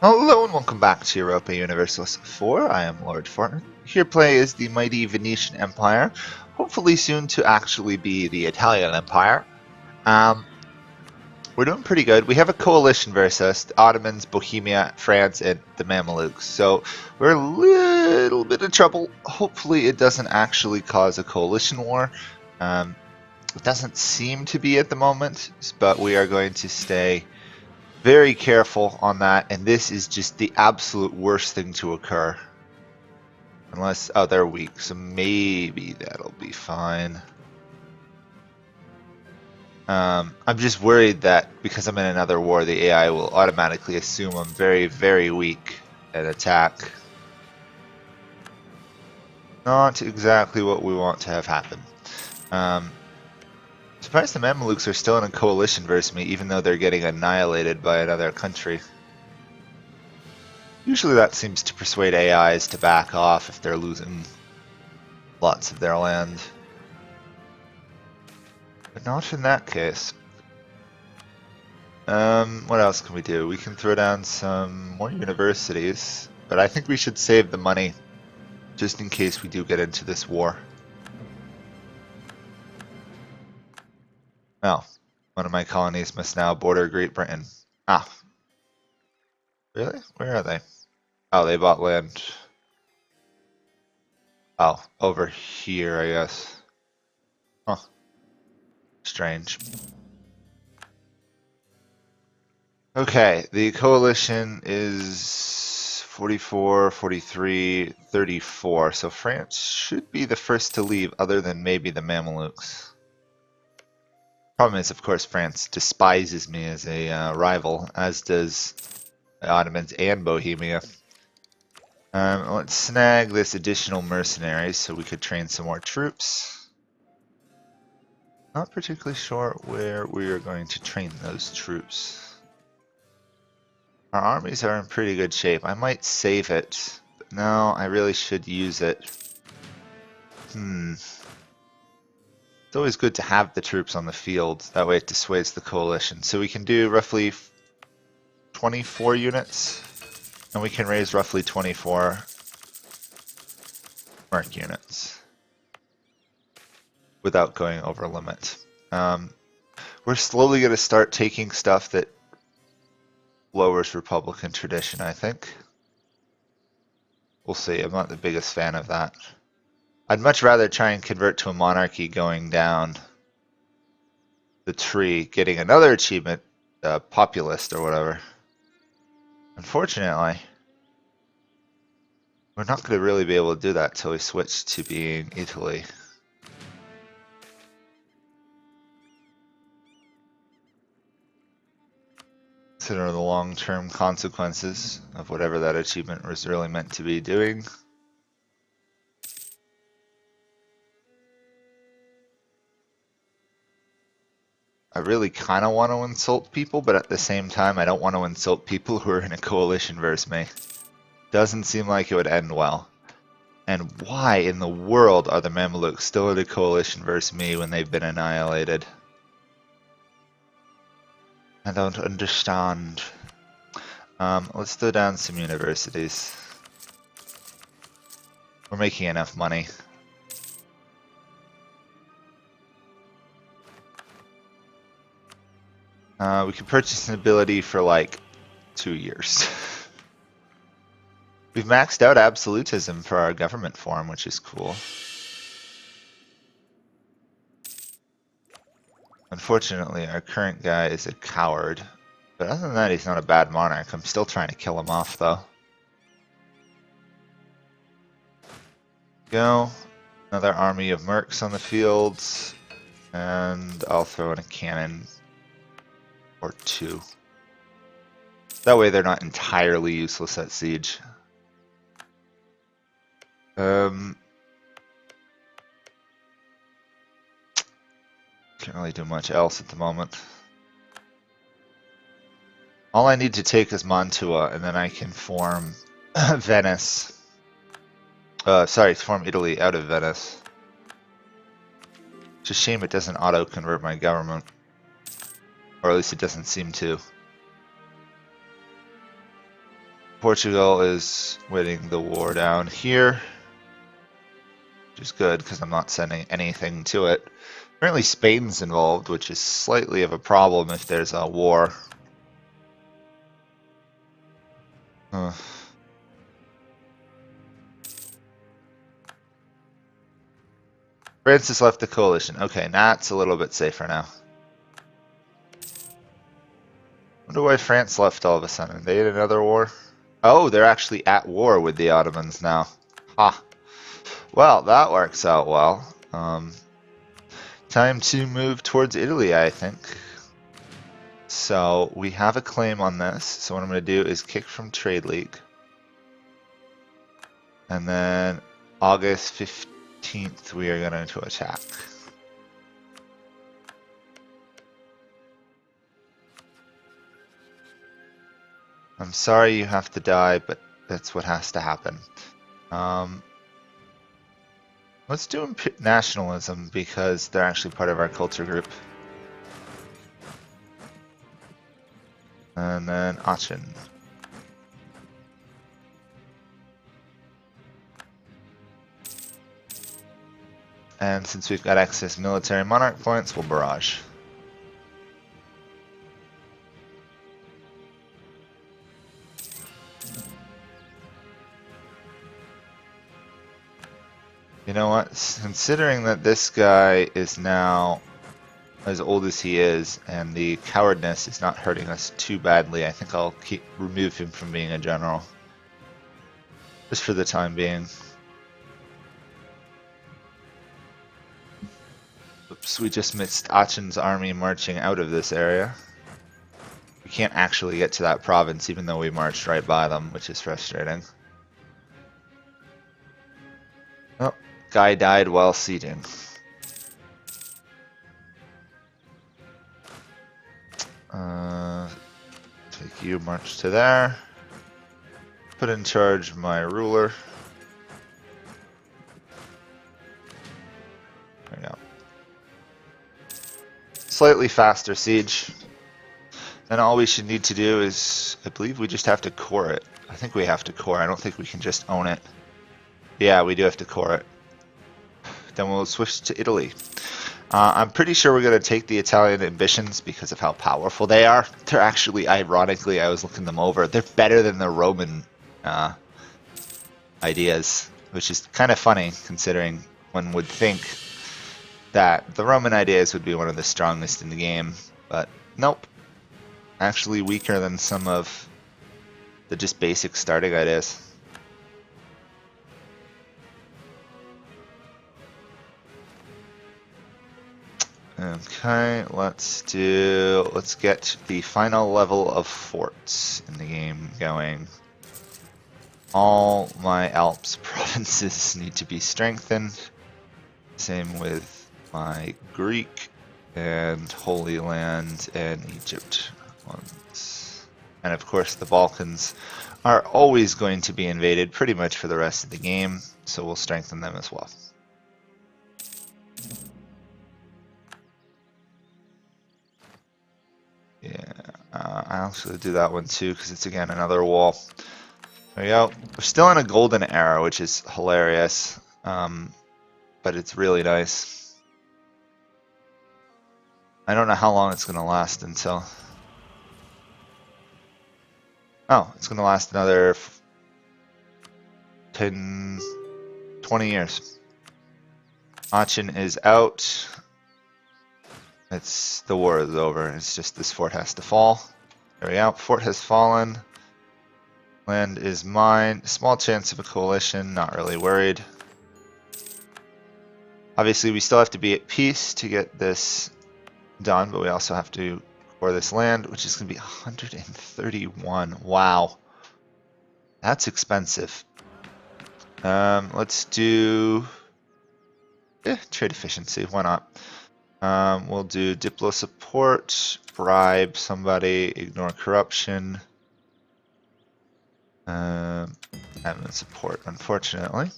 Hello and welcome back to Europa Universalis 4. I am Lord Fortin. Here play is the mighty Venetian Empire, hopefully soon to actually be the Italian Empire. We're doing pretty good. We have a coalition versus us, the Ottomans, Bohemia, France, and the Mamelukes. So we're a little bit in trouble. Hopefully it doesn't actually cause a coalition war. It doesn't seem to be at the moment, but we are going to stay very careful on that, and this is just the absolute worst thing to occur. Unless, oh, they're weak, so maybe that'll be fine. I'm just worried that because I'm in another war, the AI will automatically assume I'm very, very weak and attack. Not exactly what we want to have happen. Surprised the Mamelukes are still in a coalition versus me, even though they're getting annihilated by another country. Usually that seems to persuade AIs to back off if they're losing lots of their land. But not in that case. What else can we do? We can throw down some more universities, but I think we should save the money just in case we do get into this war. Oh, one of my colonies must now border Great Britain. Ah. Really? Where are they? Oh, they bought land. Oh, over here, I guess. Huh. Strange. Okay, the coalition is 44, 43, 34, so France should be the first to leave other than maybe the Mamelukes. Problem is, of course, France despises me as a rival, as does the Ottomans and Bohemia. Let's snag this additional mercenaries so we could train some more troops. Not particularly sure where we are going to train those troops. Our armies are in pretty good shape. I might save it, but no, I really should use it. It's always good to have the troops on the field. That way it dissuades the coalition. So we can do roughly 24 units, and we can raise roughly 24 merc units without going over limit. We're slowly going to start taking stuff that lowers Republican tradition, I think. We'll see. I'm not the biggest fan of that. I'd much rather try and convert to a monarchy going down the tree, getting another achievement, populist or whatever. Unfortunately, we're not going to really be able to do that till we switch to being Italy. Consider the long-term consequences of whatever that achievement was really meant to be doing. I really kind of want to insult people, but at the same time, I don't want to insult people who are in a coalition versus me. Doesn't seem like it would end well. And why in the world are the Mamelukes still in a coalition versus me when they've been annihilated? I don't understand. Let's throw down some universities. We're making enough money. We can purchase an ability for like 2 years. We've maxed out absolutism for our government form, which is cool. Unfortunately, our current guy is a coward. But other than that, he's not a bad monarch. I'm still trying to kill him off, though. Go. Another army of mercs on the fields. And I'll throw in a cannon or 2. That way they're not entirely useless at siege. Can't really do much else at the moment. All I need to take is Mantua, and then I can form Venice. Sorry, form Italy out of Venice. It's a shame it doesn't auto-convert my government. Or at least it doesn't seem to. Portugal is winning the war down here, which is good because I'm not sending anything to it. Apparently Spain's involved, which is slightly of a problem if there's a war. France has left the coalition. Okay, that's a little bit safer now. Wonder why France left all of a sudden. They had another war? Oh, they're actually at war with the Ottomans now. Ha. Well, that works out well. Time to move towards Italy, I think. So we have a claim on this. So what I'm going to do is kick from Trade League. And then August 15th, we are going to attack. I'm sorry you have to die, but that's what has to happen. Let's do nationalism because they're actually part of our culture group. And then Aachen. And since we've got excess military monarch points, we'll barrage. You know what? Considering that this guy is now as old as he is, and the cowardness is not hurting us too badly, I think I'll remove him from being a general. Just for the time being. Oops, we just missed Aachen's army marching out of this area. We can't actually get to that province even though we marched right by them, which is frustrating. Oh, guy died while sieging. Take you, march to there. Put in charge my ruler. There we go. Slightly faster siege. Then all we should need to do is, I believe we just have to core it. I think we have to core. I don't think we can just own it. Yeah, we do have to core it. Then we'll switch to Italy. I'm pretty sure we're going to take the Italian ambitions because of how powerful they are. They're actually, ironically, I was looking them over, they're better than the Roman ideas, which is kind of funny considering one would think that the Roman ideas would be one of the strongest in the game, but nope. Actually weaker than some of the just basic starting ideas. Okay, let's get the final level of forts in the game going. All my Alps provinces need to be strengthened. Same with my Greek and Holy Land and Egypt ones. And of course the Balkans are always going to be invaded pretty much for the rest of the game, so we'll strengthen them as well. Yeah, I'll actually do that one too because it's again another wall. There we go. We're still in a golden era, which is hilarious, but it's really nice. I don't know how long it's going to last until... Oh, it's going to last another 10, 20 years. Aachen is out. The war is over. It's just this fort has to fall. There we go. Fort has fallen. Land is mine. Small chance of a coalition. Not really worried. Obviously, we still have to be at peace to get this done, but we also have to core this land, which is going to be 131. Wow. That's expensive. Let's do trade efficiency. Why not? We'll do Diplo support, bribe somebody, ignore corruption, admin support, unfortunately.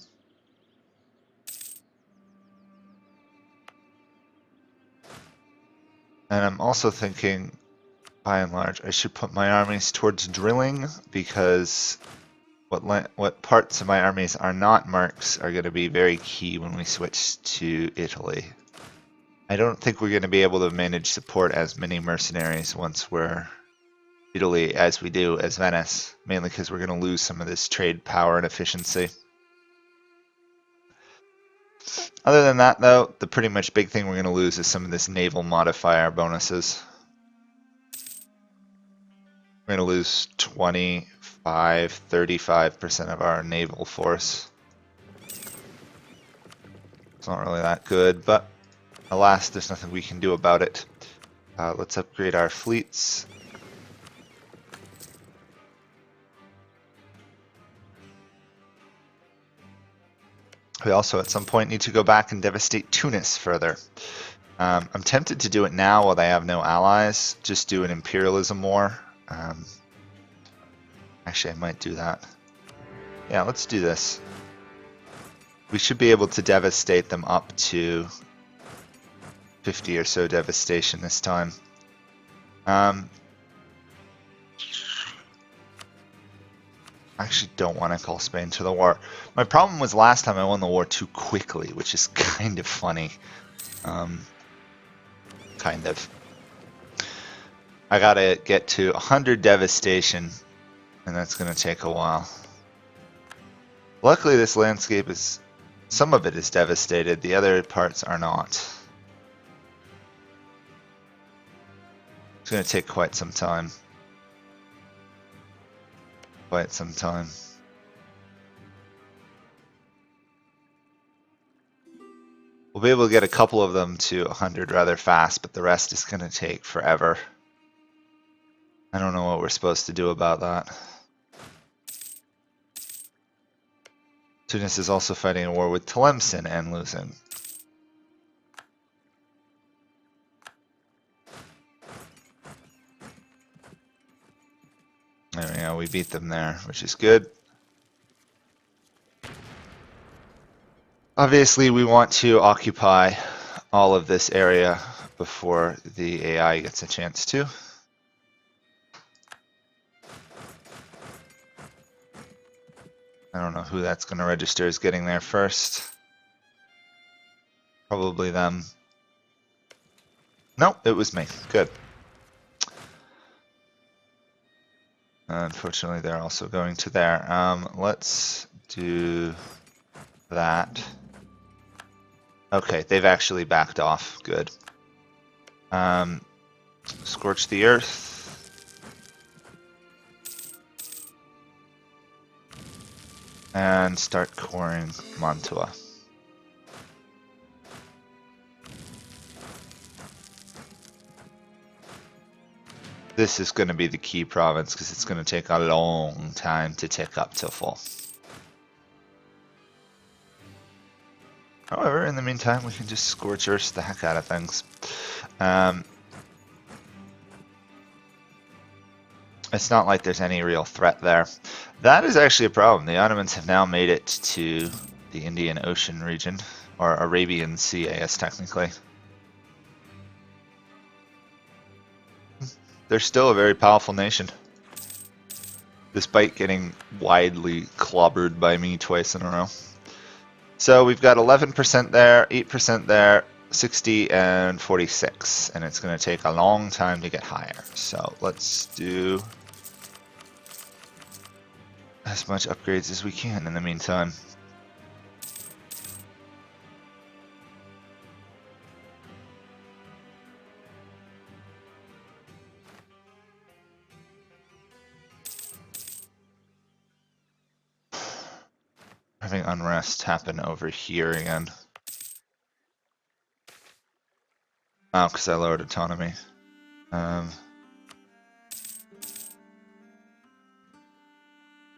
And I'm also thinking by and large. I should put my armies towards drilling because what parts of my armies are not mercs are going to be very key when we switch to Italy. I don't think we're going to be able to manage support as many mercenaries once we're Italy as we do as Venice, mainly because we're going to lose some of this trade power and efficiency. Other than that, though, the pretty much big thing we're going to lose is some of this naval modifier bonuses. We're going to lose 25, 35% of our naval force. It's not really that good, but alas, there's nothing we can do about it. Let's upgrade our fleets. We also at some point need to go back and devastate Tunis further. I'm tempted to do it now while they have no allies, just do an imperialism war. Actually, I might do that. Yeah, let's do this. We should be able to devastate them up to 50 or so devastation this time. I actually don't want to call Spain to the war. My problem was last time I won the war too quickly, which is kind of funny. Kind of. I gotta get to 100 devastation, and that's gonna take a while. Luckily, this landscape is... some of it is devastated, the other parts are not. It's gonna take quite some time. Quite some time. We'll be able to get a couple of them to 100 rather fast, but the rest is going to take forever. I don't know what we're supposed to do about that. Tunis is also fighting a war with Tlemcen and losing. There we go, we beat them there, which is good. Obviously, we want to occupy all of this area before the AI gets a chance to. I don't know who that's going to register as getting there first. Probably them. Nope, it was me. Good. Unfortunately, they're also going to there. Let's do that. Okay, they've actually backed off. Good. Scorch the earth. And start coring Mantua. This is going to be the key province because it's going to take a long time to tick up to full. However, in the meantime, we can just scorch earth the heck out of things. It's not like there's any real threat there. That is actually a problem. The Ottomans have now made it to the Indian Ocean region, or Arabian Sea, I guess, technically. They're still a very powerful nation, despite getting widely clobbered by me twice in a row. So we've got 11% there, 8% there, 60 and 46, and it's going to take a long time to get higher. So let's do as much upgrades as we can in the meantime. Having unrest happen over here again. Oh, because I lowered autonomy. Got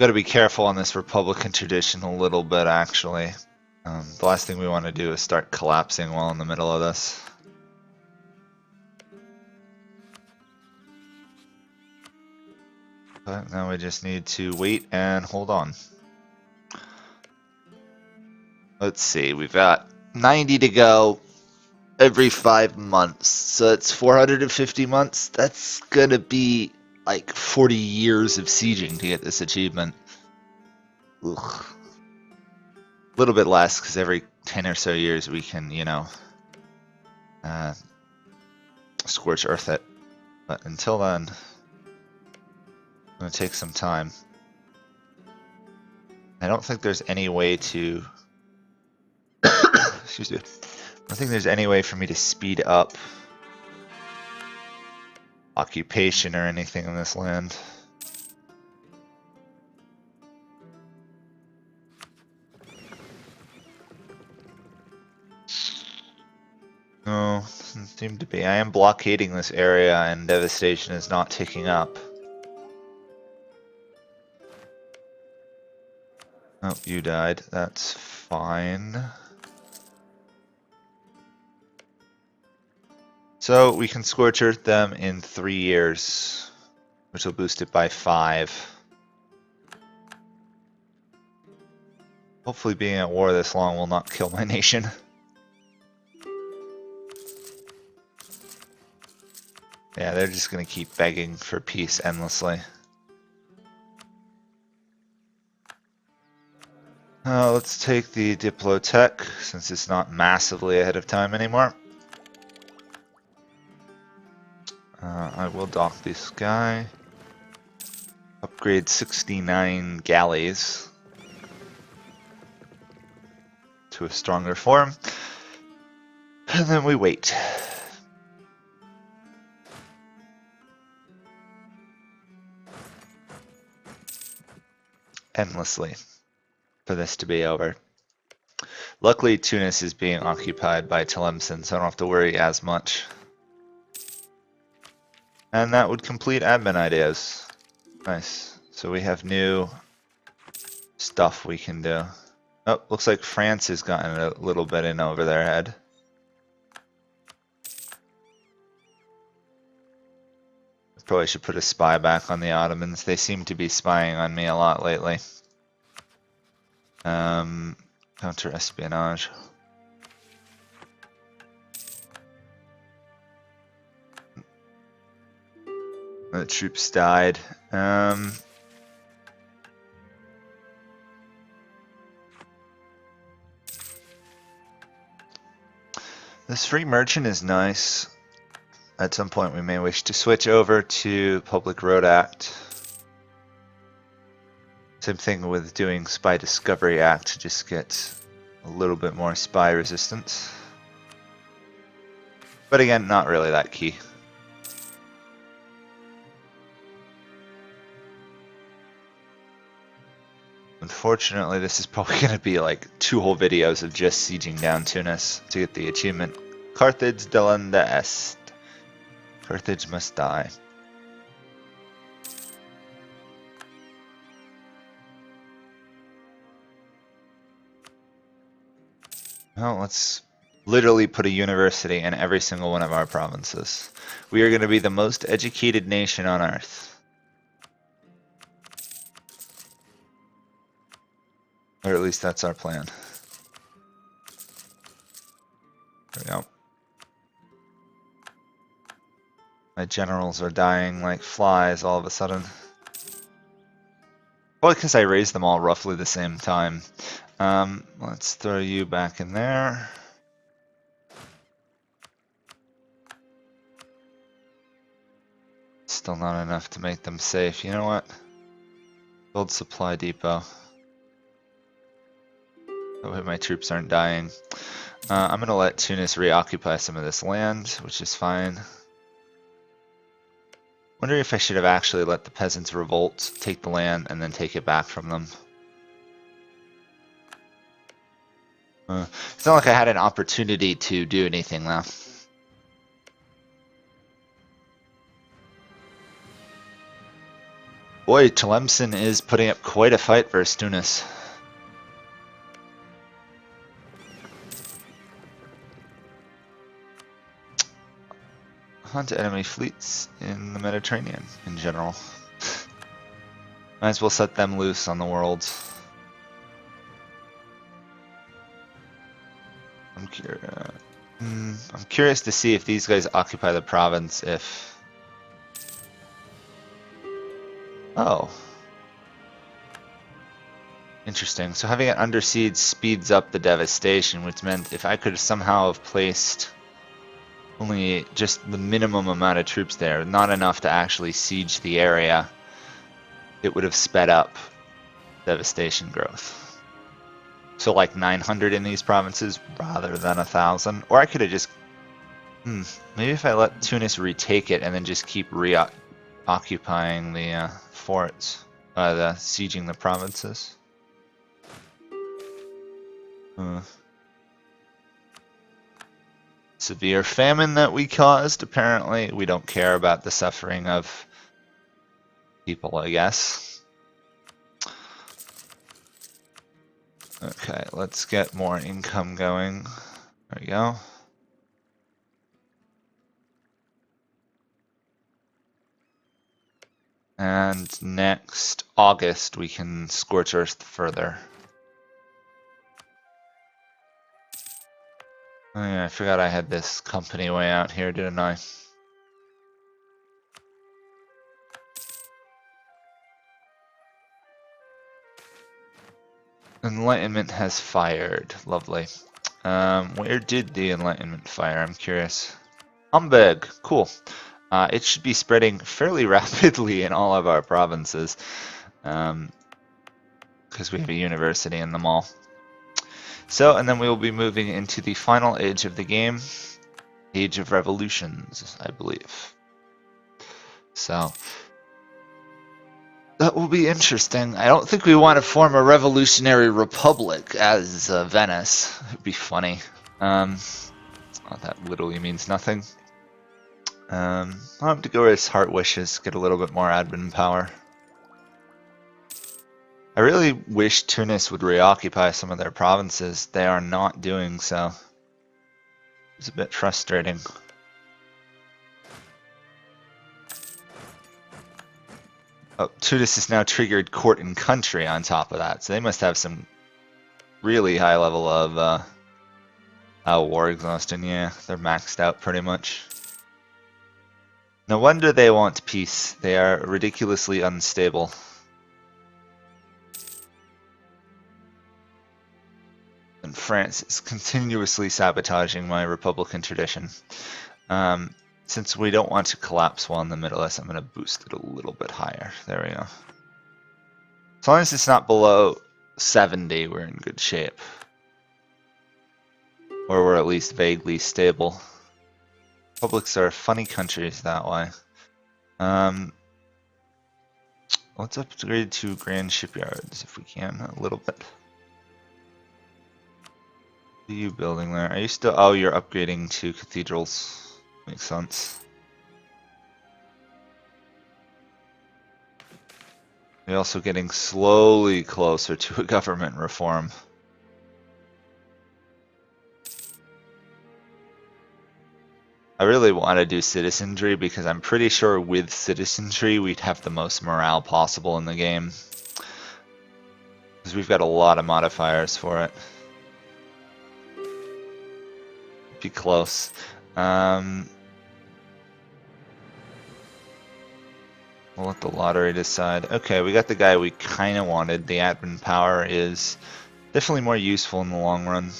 to be careful on this Republican tradition a little bit, actually. The last thing we want to do is start collapsing while in the middle of this. But now we just need to wait and hold on. Let's see, we've got 90 to go. every 5 months. So it's 450 months. That's gonna be like 40 years of sieging to get this achievement. Ugh. A little bit less, because every 10 or so years we can, you know, scorch earth it. But until then, it's gonna take some time. I don't think there's any way to... Excuse me. I don't think there's any way for me to speed up occupation or anything in this land. No, doesn't seem to be. I am blockading this area and devastation is not ticking up. Oh, you died. That's fine. So we can Scorch Earth them in 3 years, which will boost it by 5. Hopefully being at war this long will not kill my nation. Yeah, they're just gonna keep begging for peace endlessly. Let's take the Diplotech, since it's not massively ahead of time anymore. I will dock this guy. Upgrade 69 galleys to a stronger form. And then we wait. Endlessly for this to be over. Luckily, Tunis is being occupied by Tlemcen, so I don't have to worry as much. And that would complete admin ideas. Nice. So we have new stuff we can do. Oh, looks like France has gotten a little bit in over their head. Probably should put a spy back on the Ottomans. They seem to be spying on me a lot lately. Counter-espionage. The troops died. This free merchant is nice. At some point we may wish to switch over to Public Road Act. Same thing with doing Spy Discovery Act to just get a little bit more spy resistance. But again, not really that key. Unfortunately, this is probably going to be like 2 whole videos of just sieging down Tunis to get the achievement. Carthage delenda est. Carthage must die. Well, let's literally put a university in every single one of our provinces. We are going to be the most educated nation on Earth. Or at least that's our plan. There we go. My generals are dying like flies all of a sudden. Probably because I raised them all roughly the same time. Let's throw you back in there. Still not enough to make them safe. You know what? Build supply depot. That way my troops aren't dying. I'm gonna let Tunis reoccupy some of this land, which is fine. Wondering if I should have actually let the peasants revolt, take the land, and then take it back from them. It's not like I had an opportunity to do anything though. Boy, Tlemcen is putting up quite a fight versus Tunis. Hunt enemy fleets in the Mediterranean in general. Might as well set them loose on the world. I'm curious. I'm curious to see if these guys occupy the province if... Oh. Interesting. So having it under siege speeds up the devastation, which meant if I could somehow have placed only just the minimum amount of troops there, not enough to actually siege the area, it would have sped up devastation growth. So like 900 in these provinces rather than 1,000. Or I could have just... maybe if I let Tunis retake it and then just keep occupying the forts, sieging the provinces. Severe famine that we caused, apparently. We don't care about the suffering of people, I guess. Okay, let's get more income going. There we go. And next August, we can scorch earth further. Oh yeah, I forgot I had this company way out here, didn't I? Enlightenment has fired. Lovely. Where did the Enlightenment fire? I'm curious. Hamburg. Cool. It should be spreading fairly rapidly in all of our provinces. Because we have a university in them all. So, and then we will be moving into the final age of the game. Age of Revolutions, I believe. So, that will be interesting. I don't think we want to form a revolutionary republic as Venice. It would be funny. That literally means nothing. I'll have to go as heart wishes, get a little bit more admin power. I really wish Tunis would reoccupy some of their provinces. They are not doing so. It's a bit frustrating. Oh, Tunis has now triggered court and country on top of that, so they must have some really high level of war exhaustion. Yeah, they're maxed out pretty much. No wonder they want peace. They are ridiculously unstable. And France is continuously sabotaging my Republican tradition. Since we don't want to collapse while in the middle, I'm going to boost it a little bit higher. There we go. As long as it's not below 70, we're in good shape. Or we're at least vaguely stable. Republics are funny countries that way. Let's upgrade to grand shipyards if we can, a little bit. What are you building there? Are you still... Oh, you're upgrading to cathedrals. Makes sense. We're also getting slowly closer to a government reform. I really want to do citizenry because I'm pretty sure with citizenry we'd have the most morale possible in the game. Because we've got a lot of modifiers for it. Be close. We'll let the lottery decide. Okay, we got the guy we kind of wanted. The admin power is definitely more useful in the long run.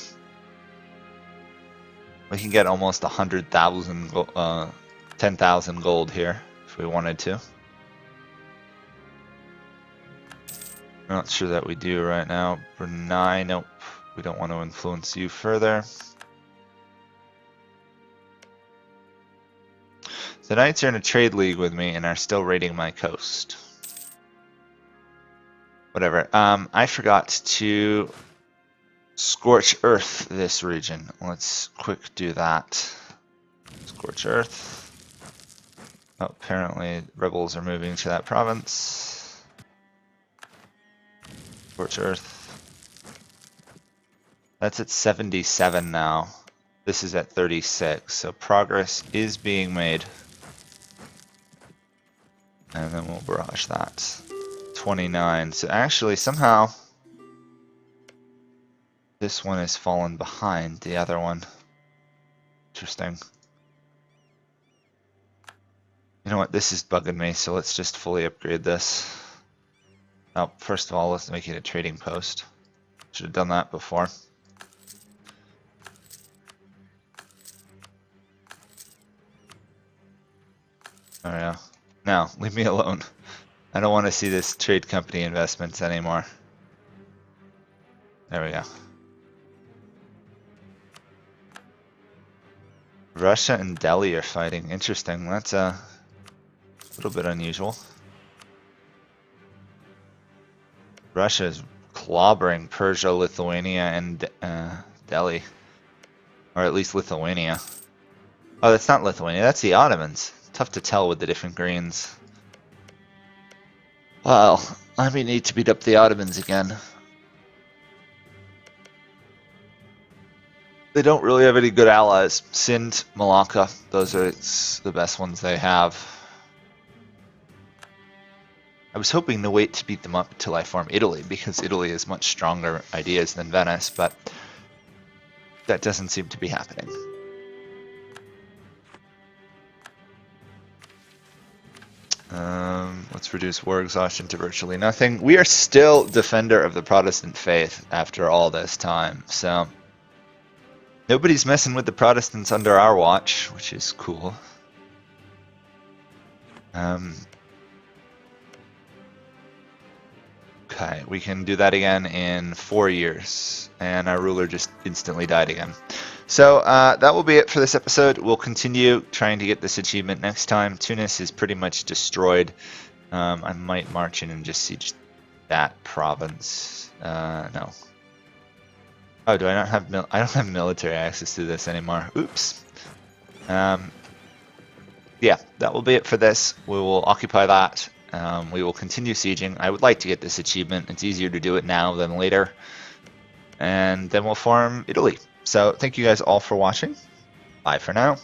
We can get almost 100,000, 10,000 gold here if we wanted to. I'm not sure that we do right now. Brunei, nope. We don't want to influence you further. The Knights are in a trade league with me and are still raiding my coast. Whatever. I forgot to scorch earth this region. Let's quick do that. Scorch earth. Oh, apparently rebels are moving to that province. Scorch earth. That's at 77 now. This is at 36, so progress is being made. And then we'll barrage that. 29. So actually, somehow, this one has fallen behind the other one. Interesting. You know what? This is bugging me, so let's just fully upgrade this. Oh, first of all, let's make it a trading post. Should have done that before. Oh yeah. Now, leave me alone. I don't want to see this trade company investments anymore. There we go. Russia and Delhi are fighting. Interesting. That's a little bit unusual. Russia is clobbering Persia, Lithuania, and Delhi. Or at least Lithuania. Oh, that's not Lithuania. That's the Ottomans. Tough to tell with the different greens. Well, I may need to beat up the Ottomans again. They don't really have any good allies. Sind, Malacca, those are the best ones they have. I was hoping to wait to beat them up until I form Italy, because Italy has much stronger ideas than Venice, but that doesn't seem to be happening. Let's reduce war exhaustion to virtually nothing. We are still defender of the Protestant faith after all this time, so nobody's messing with the Protestants under our watch, which is cool. Okay, we can do that again in 4 years, and our ruler just instantly died again. So that will be it for this episode. We'll continue trying to get this achievement next time. Tunis is pretty much destroyed. I might march in and just siege that province. No. Oh, do I not have I don't have military access to this anymore. Oops. Yeah, that will be it for this. We will occupy that. We will continue sieging. I would like to get this achievement. It's easier to do it now than later. And then we'll form Italy. So thank you guys all for watching. Bye for now.